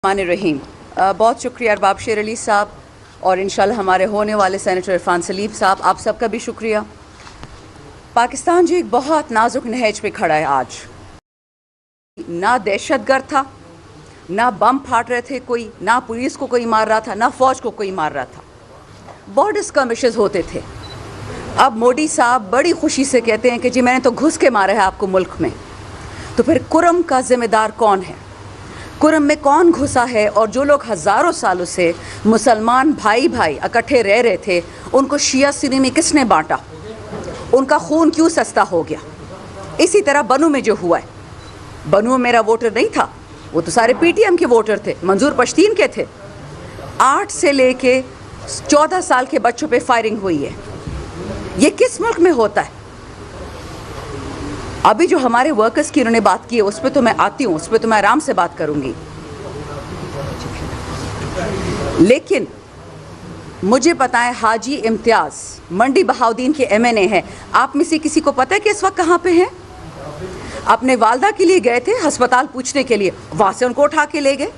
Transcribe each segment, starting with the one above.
रहीम। बहुत शुक्रिया अरबाब शेर अली साहब और इंशाल्लाह हमारे होने वाले सेनेटर इरफान सलीम साहब, आप सबका भी शुक्रिया। पाकिस्तान जी एक बहुत नाजुक नहज पे खड़ा है आज। ना दहशतगर्द था, ना बम फाट रहे थे कोई, ना पुलिस को कोई मार रहा था, ना फौज को कोई मार रहा था। बॉर्डर स्कर्मिशेस होते थे। अब मोदी साहब बड़ी खुशी से कहते हैं कि जी मैंने तो घुस के मारा है आपको मुल्क में। तो फिर कुरम का जिम्मेदार कौन है? कुरम में कौन घुसा है? और जो लोग हज़ारों सालों से मुसलमान भाई भाई इकट्ठे रह रहे थे, उनको शिया सुन्नी में किसने बांटा? उनका खून क्यों सस्ता हो गया? इसी तरह बनू में जो हुआ है, बनू में मेरा वोटर नहीं था, वो तो सारे पीटीएम के वोटर थे, मंजूर पश्तीन के थे। 8 से लेके 14 साल के बच्चों पे फायरिंग हुई है। ये किस मुल्क में होता है? अभी जो हमारे वर्कर्स की उन्होंने बात की है, उस पर तो मैं आती हूँ, उस पर तो मैं आराम से बात करूँगी। लेकिन मुझे पता है हाजी इम्तियाज़ मंडी बहाउद्दीन के MNA हैं। आप में से किसी को पता है कि इस वक्त कहाँ पे हैं? अपने वालदा के लिए गए थे अस्पताल पूछने के लिए, वहाँ से उनको उठा के ले गए।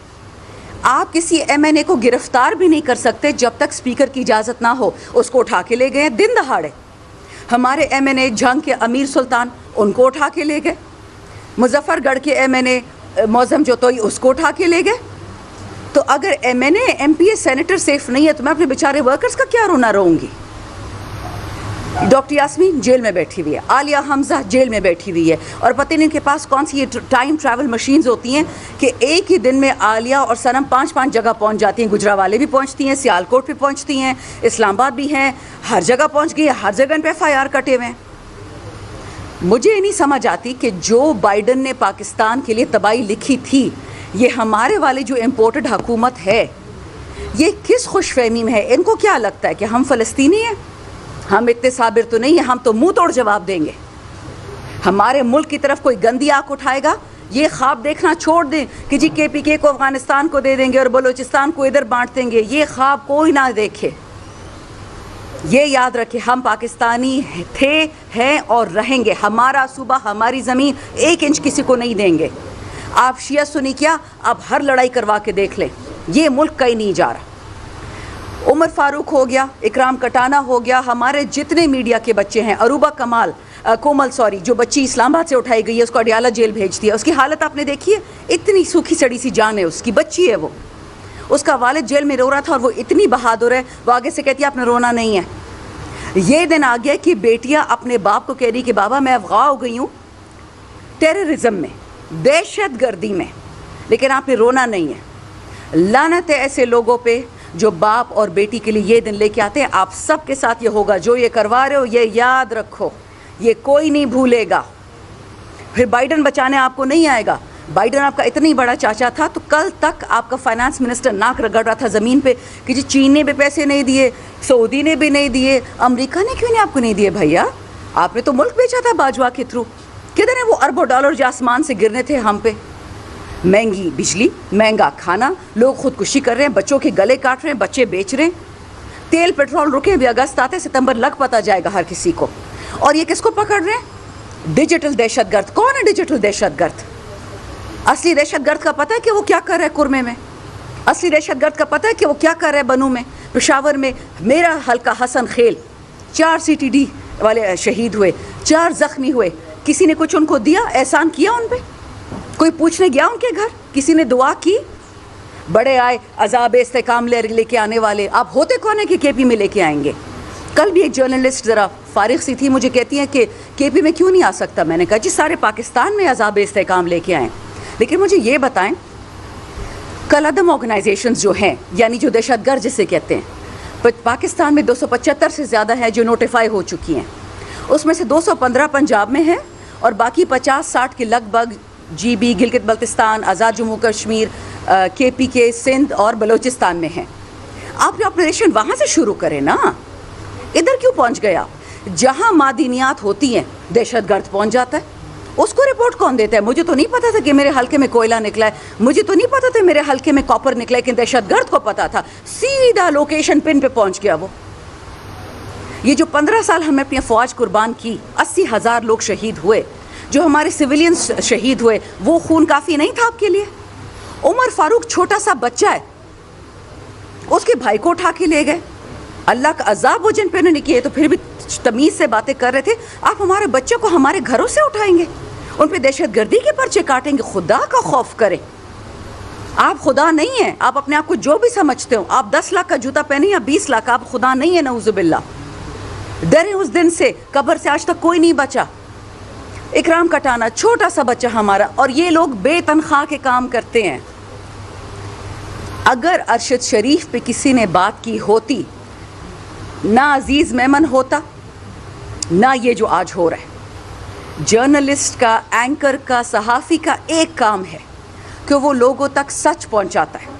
आप किसी MNA को गिरफ्तार भी नहीं कर सकते जब तक स्पीकर की इजाज़त ना हो। उसको उठा के ले गए दिन दहाड़े। हमारे MNA जंग के अमीर सुल्तान, उनको उठा के ले गए। मुजफ्फरगढ़ के MNA मौज़म जोतोई, उसको उठा के ले गए। तो अगर MNA MPA सेनेटर सेफ नहीं है तो मैं अपने बेचारे वर्कर्स का क्या रोना रोऊंगी? डॉक्टर यास्मीन जेल में बैठी हुई है, आलिया हमजा जेल में बैठी हुई है, और पता नहीं उनके पास कौन सी ये टाइम ट्रैवल मशीन्स होती हैं कि एक ही दिन में आलिया और सनम 5-5 जगह पहुंच जाती हैं। गुजरावाले भी पहुंचती हैं, सियालकोट भी पहुंचती हैं, इस्लामाबाद भी हैं, हर जगह पहुंच गई है, हर जगह पे FIR कटे हुए हैं। मुझे नहीं समझ आती कि जो बाइडन ने पाकिस्तान के लिए तबाही लिखी थी, ये हमारे वाले जो इम्पोर्टेड हुकूमत है, ये किस खुशफहमी में है? इनको क्या लगता है कि हम फ़लस्तीनी हैं? हम इतने साबिर तो नहीं है, हम तो मुंह तोड़ जवाब देंगे। हमारे मुल्क की तरफ कोई गंदी आंख उठाएगा, ये ख्वाब देखना छोड़ दें कि जी KPK को अफगानिस्तान को दे देंगे और बलूचिस्तान को इधर बांट देंगे। ये ख्वाब कोई ना देखे। ये याद रखें, हम पाकिस्तानी थे, हैं और रहेंगे। हमारा सूबा, हमारी ज़मीन 1 इंच किसी को नहीं देंगे। आप शिया सुन्नी क्या, आप हर लड़ाई करवा के देख लें, ये मुल्क कहीं नहीं जा रहा। उमर फारूक हो गया, इकराम कटाना हो गया, हमारे जितने मीडिया के बच्चे हैं, अरूबा कोमल जो बच्ची इस्लामाबाद से उठाई गई है, उसको अडियाला जेल भेज दिया। उसकी हालत आपने देखी है? इतनी सूखी सड़ी सी जान है उसकी, बच्ची है वो। उसका वालिद जेल में रो रहा था और वो इतनी बहादुर है, वो आगे से कहती है आपने रोना नहीं है। ये दिन आ गया कि बेटियां अपने बाप को कह रही कि बाबा मैं अफगान हो गई हूँ टेररिज्म में, दहशत गर्दी में, लेकिन आपने रोना नहीं है। लानत है ऐसे लोगों पे जो बाप और बेटी के लिए ये दिन लेके आते हैं। आप सब के साथ ये होगा, जो ये करवा रहे हो ये याद रखो, ये कोई नहीं भूलेगा। फिर बाइडन बचाने आपको नहीं आएगा। बाइडन आपका इतना ही बड़ा चाचा था तो कल तक आपका फाइनेंस मिनिस्टर नाक रगड़ रहा था ज़मीन पे कि जी चीन ने भी पैसे नहीं दिए, सऊदी ने भी नहीं दिए, अमेरिका ने क्यों नहीं आपको नहीं दिए? भैया आपने तो मुल्क बेचा था बाजवा के थ्रू। किधर है वो अरबों डॉलर जो आसमान से गिरने थे हम पे? महंगी बिजली, महंगा खाना, लोग खुदकुशी कर रहे हैं, बच्चों के गले काट रहे हैं, बच्चे बेच रहे हैं। तेल पेट्रोल रुके भी, अगस्त आते सितंबर लग पता जाएगा हर किसी को। और ये किसको पकड़ रहे हैं? डिजिटल दहशतगर्द। कौन है डिजिटल दहशतगर्द? असली दहशतगर्द का पता है कि वो क्या कर रहा है कुरमे में? असली दहशतगर्द का पता है कि वो क्या कर रहा है बनू में, पेशावर में? मेरा हल्का हसन खेल 4 CTD वाले शहीद हुए, 4 जख्मी हुए। किसी ने कुछ उनको दिया, एहसान किया उन पर? कोई पूछने गया उनके घर? किसी ने दुआ की? बड़े आए अजाब इस्तेकाम लेके आने वाले। आप होते कौन है कि KP में लेके आएंगे? कल भी एक जर्नलिस्ट ज़रा फारिग सी थी, मुझे कहती हैं कि KP में क्यों नहीं आ सकता। मैंने कहा जी सारे पाकिस्तान में अजाब इस्तेकाम लेके आएँ। लेकिन मुझे ये बताएं, कल अदम ऑर्गेनाइजेशंस जो हैं, यानी जो दहशतगर्द जिसे कहते हैं, पाकिस्तान में 275 से ज़्यादा है जो नोटिफाई हो चुकी हैं। उसमें से 215 पंजाब में हैं और बाकी 50-60 के लगभग GB, गिलगित बल्तिस्तान, आज़ाद जम्मू कश्मीर, KPK, सिंध और बलूचिस्तान में हैं। आप ये ऑपरेशन वहाँ से शुरू करें ना, इधर क्यों पहुँच गया? जहाँ मादनियात होती हैं दहशतगर्द पहुँच जाता है। उसको रिपोर्ट कौन देता है? मुझे तो नहीं पता था कि मेरे हल्के में कोयला निकला है, मुझे तो नहीं पता था मेरे हल्के में कॉपर निकला है, लेकिन दहशतगर्द को पता था। सीधा लोकेशन पिन पे पहुँच गया वो। ये जो 15 साल हमने अपनी फ़ौज कुर्बान की, 80,000 लोग शहीद हुए, जो हमारे सिविलियंस शहीद हुए, वो खून काफ़ी नहीं था आपके लिए? عمر فاروق چھوٹا سا بچہ ہے, اس کے بھائی کو اٹھا کے لے گئے. اللہ کا عذاب وہ جن پہ انہوں نے کیے, تو پھر بھی تمیز سے باتیں کر رہے تھے. آپ ہمارے بچوں کو ہمارے گھروں سے اٹھائیں گے, ان پہ دہشت گردی کے پرچے کاٹیں گے. خدا کا خوف کریں. آپ خدا نہیں ہیں. آپ اپنے آپ کو جو بھی سمجھتے ہو, آپ 10 لاکھ کا جوتا پہنے یا 20 لاکھ, آپ خدا نہیں ہیں. نعوذ باللہ. ڈرے اس دن سے, قبر سے آج تک کوئی نہیں بچا. اکرام کٹانا چھوٹا سا بچہ ہمارا, اور یہ لوگ بے تنخواہ کے کام کرتے ہیں. اگر ارشد شریف پہ کسی نے بات کی ہوتی, نہ عزیز میمن ہوتا, نہ یہ جو آج ہو رہا ہے. جرنلسٹ کا, اینکر کا, صحافی کا ایک کام ہے کہ وہ لوگوں تک سچ پہنچاتا ہے.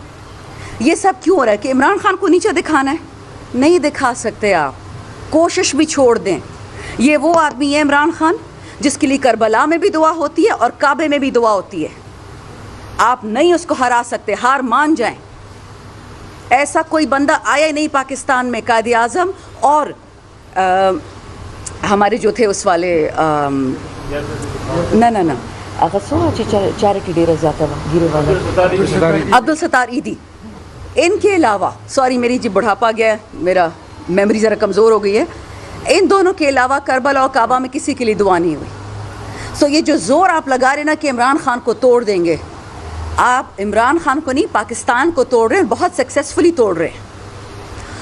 یہ سب کیوں ہو رہا ہے کہ عمران خان کو نیچے دکھانا ہے؟ نہیں دکھا سکتے آپ, کوشش بھی چھوڑ دیں. یہ وہ آدمی ہے عمران خان جس کے لیے کربلا میں بھی دعا ہوتی ہے اور کعبے میں بھی دعا ہوتی ہے. آپ نہیں اس کو ہرا سکتے, ہار مان جائیں. ایسا کوئی بندہ آیا ہی نہیں پاکستان میں, قائد اعظم اور ہمارے جو تھے اس والے نہ چیریٹی ڈے رضاتا گیرے والا عبدالستار عیدی, ان کے علاوہ, سوری میری جی بڑھاپا گیا ہے, میرا میموری ذرا کمزور ہو گئی ہے, ان دونوں کے علاوہ کربلا اور کعبہ میں کسی کے لیے دعا نہیں ہوئی. سو یہ جو زور آپ لگا رہے نا کہ عمران خان کو توڑ دیں گے, آپ عمران خان کو نہیں پاکستان کو توڑ رہے ہیں, بہت سکسیسفلی توڑ رہے ہیں.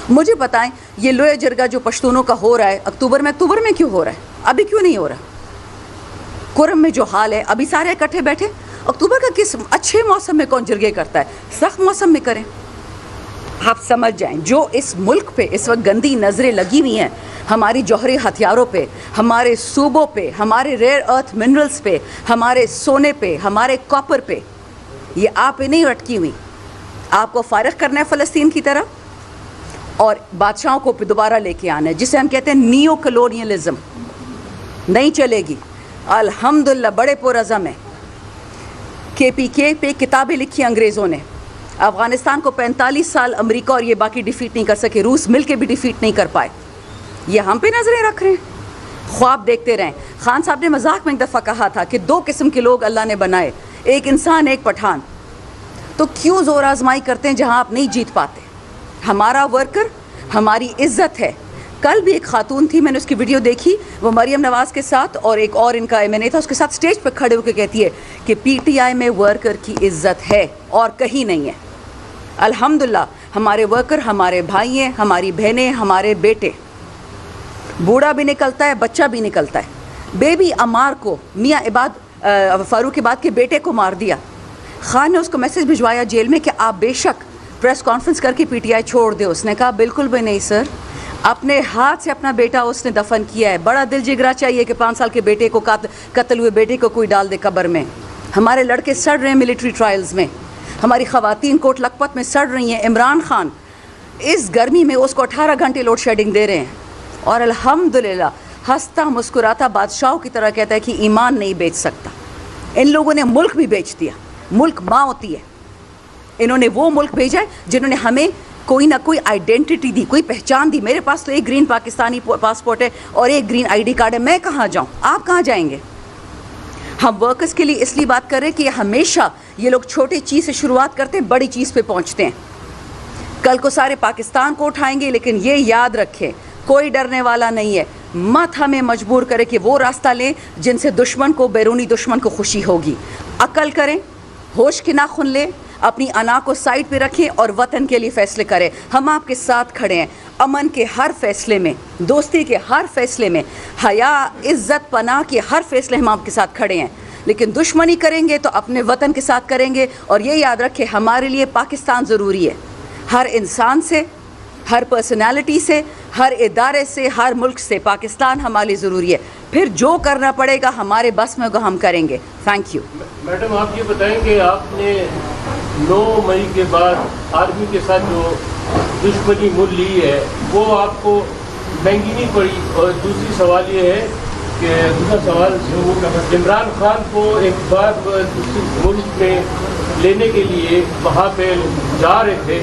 مجھے بتائیں یہ لوہے جرگہ جو پشتونوں کا ہو رہا ہے اکتوبر میں کیوں ہو رہا ہے؟ ابھی کیوں نہیں ہو رہا؟ کرم میں جو حال ہے, ابھی سارے اکٹھے بیٹھے. اکتوبر کا کس اچھے موسم میں کون جرگے کرتا ہے؟ سخت موسم میں کریں. آپ سمجھ جائیں جو اس ملک پہ اس وقت گندی نظریں لگی ہوئی ہیں, ہماری جوہری ہتھیاروں پہ, ہمارے صوبوں پہ, ہمارے ریئر ارتھ منرلز پہ, ہمارے سونے پہ, ہمارے کاپر پہ, یہ آپ پہ نہیں اٹکی ہوئی. آپ کو فارغ کرنا ہے فلسطین کی طرف, اور بادشاہوں کو دوبارہ لے کے آنا ہے, جسے ہم کہتے ہیں نیو کلونیلزم. نہیں چلے گی. الحمدللہ بڑے پرعزم ہیں. KPK پہ کتابیں لکھی انگریزوں نے. افغانستان کو 45 سال امریکہ اور یہ باقی ڈیفیٹ نہیں کر سکے, روس مل کے بھی ڈیفیٹ نہیں کر پائے. یہ ہم پہ نظریں رکھ رہے ہیں, خواب دیکھتے رہیں. خان صاحب نے مذاق میں ایک دفعہ کہا تھا کہ 2 قسم کے لوگ اللہ نے بنائے, ایک انسان ایک پٹھان. تو کیوں زور آزمائی کرتے ہیں جہاں آپ نہیں جیت پاتے؟ ہمارا ورکر ہماری عزت ہے. کل بھی ایک خاتون تھی, میں نے اس کی ویڈیو دیکھی, وہ مریم نواز کے ساتھ اور ایک اور ان کا MNA تھا, اس کے ساتھ سٹیج پہ کھڑے ہو کے کہتی ہے کہ PTI میں ورکر کی عزت ہے اور کہیں نہیں ہے. الحمدللہ ہمارے ورکر ہمارے بھائی ہیں, ہماری بہنیں, ہمارے بیٹے. بوڑھا بھی نکلتا ہے, بچہ بھی نکلتا ہے. بیبی عمار کو میاں فاروق عباد کے بیٹے کو مار دیا. خان نے اس کو میسج بھجوایا جیل میں کہ آپ بے شک پریس کانفرنس کر کے PTI چھوڑ دے. اس نے کہا بالکل بھی نہیں سر, اپنے ہاتھ سے اپنا بیٹا اس نے دفن کیا ہے. بڑا دل جگرا چاہیے کہ 5 سال کے بیٹے کو, قتل ہوئے بیٹے کو کوئی ڈال دے قبر میں. ہمارے لڑکے سڑ رہے ہیں ملٹری ٹرائلز میں, ہماری خواتین کوٹ لکھپت میں سڑ رہی ہیں. عمران خان اس گرمی میں اس کو 18 گھنٹے لوڈ شیڈنگ دے رہے ہیں, اور الحمدللہ ہنستا مسکراتا بادشاہوں کی طرح کہتا ہے کہ ایمان نہیں بیچ سکتا. ان لوگوں نے ملک بھی بیچ دیا. ملک ماں ہوتی ہے. انہوں نے وہ ملک بھیجا ہے جنہوں نے ہمیں کوئی نہ کوئی آئیڈینٹی دی, کوئی پہچان دی. میرے پاس تو ایک گرین پاکستانی پاسپورٹ ہے اور ایک گرین ID کارڈ ہے. میں کہاں جاؤں؟ آپ کہاں جائیں گے؟ ہم ورکرز کے لیے اس لیے بات کر رہے ہیں کہ ہمیشہ یہ لوگ چھوٹی چیز سے شروعات کرتے ہیں, بڑی چیز پہ پہنچتے ہیں. کل کو سارے پاکستان کو اٹھائیں گے, لیکن یہ یاد رکھیں کوئی ڈرنے والا نہیں ہے. مت ہمیں مجبور کرے کہ وہ راستہ لیں جن سے دشمن کو, بیرونی دشمن کو خوشی ہوگی. عقل کریں, ہوش کے ناخن لیں, اپنی انا کو سائڈ پہ رکھیں اور وطن کے لیے فیصلے کریں. ہم آپ کے ساتھ کھڑے ہیں, امن کے ہر فیصلے میں, دوستی کے ہر فیصلے میں, حیا, عزت, پناہ کے ہر فیصلے ہم آپ کے ساتھ کھڑے ہیں. لیکن دشمنی کریں گے تو اپنے وطن کے ساتھ کریں گے. اور یہ یاد رکھیں ہمارے لیے پاکستان ضروری ہے. ہر انسان سے, ہر پرسنالٹی سے, ہر ادارے سے, ہر ملک سے پاکستان ہمارے لیے ضروری ہے. پھر جو کرنا پڑے گا ہمارے بس میں ہوگا ہم کریں گے. Thank you. میڈم آپ یہ بتائیں کہ آپ نے 9 مئی کے بعد آرمی کے ساتھ جو دشمنی مول لی ہے وہ آپ کو مہنگی نہیں پڑی؟ اور دوسری سوال یہ ہے کہ دوسرا سوال عمران خان کو ایک بار دوسرے ملک میں لینے کے لیے وہاں پہ جا رہے تھے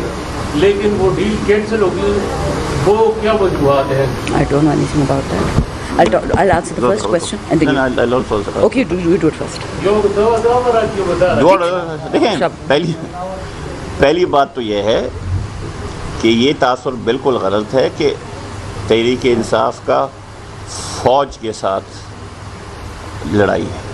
لیکن وہ ڈیل کینسل ہو گئی, وہ کیا وجوہات ہیں؟ I don't know anything about that. I'll answer the first question and then I'll also answer. okay, you do it first. جو دو رات کی بتا دیکھیں پہلی بات تو یہ ہے کہ یہ تاثر بالکل غلط ہے کہ تحریک انصاف کا فوج کے ساتھ لڑائی ہے.